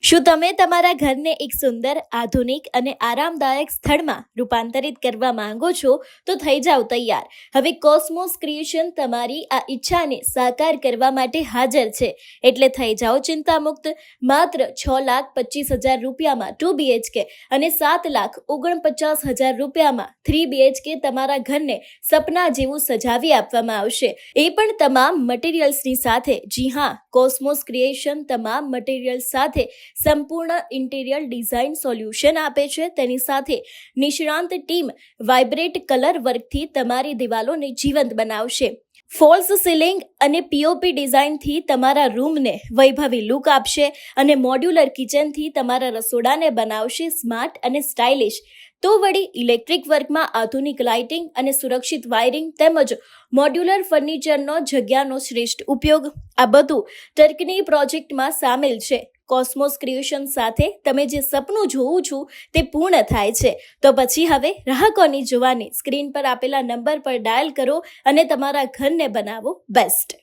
શું તમે તમારા ઘરને એક સુંદર, આધુનિક અને આરામદાયક સ્થળમાં રૂપાંતરિત કરવા માંગો છો? તો થઈ જાવ તૈયાર. હવે કોસ્મોસ ક્રિએશન તમારી આ ઈચ્છાને સાકાર કરવા માટે હાજર છે. એટલે થઈ જાઓ ચિંતામુક્ત. માત્ર 6,25,000 રૂપિયામાં 2 BHK અને 7,49,000 રૂપિયામાં 3 BHK તમારા ઘરને સપના જેવું સજાવી આપવામાં આવશે. એ પણ તમામ મટીરિયલ્સની સાથે. જી હા, કોસ્મોસ ક્રિએશન તમામ મટીરિયલ્સ સાથે સંપૂર્ણ ઇન્ટિરિયર ડિઝાઇન સોલ્યુશન આપે છે. તેની સાથે નિષ્ણાંત ટીમ વાઇબ્રેટ કલર વર્કથી તમારી દિવાલોને જીવંત બનાવશે. ફોલ્સ સીલિંગ અને પીઓપી ડિઝાઇનથી તમારા રૂમને વૈભવી લુક આપશે અને મોડ્યુલર કિચનથી તમારા રસોડાને બનાવશે સ્માર્ટ અને સ્ટાઇલિશ. તો વળી ઇલેક્ટ્રિક વર્કમાં આધુનિક લાઇટિંગ અને સુરક્ષિત વાયરિંગ તેમજ મોડ્યુલર ફર્નિચરનો જગ્યાનો શ્રેષ્ઠ ઉપયોગ, આ બધું ટર્કની પ્રોજેક્ટમાં સામેલ છે. કોસ્મોસ ક્રિએશન સાથે તમે જે સપનું જોવું છું તે પૂર્ણ થાય છે. તો પછી હવે રાહ કોની જોવાની? સ્ક્રીન પર આપેલા નંબર પર ડાયલ કરો અને તમારા ઘરને બનાવો બેસ્ટ.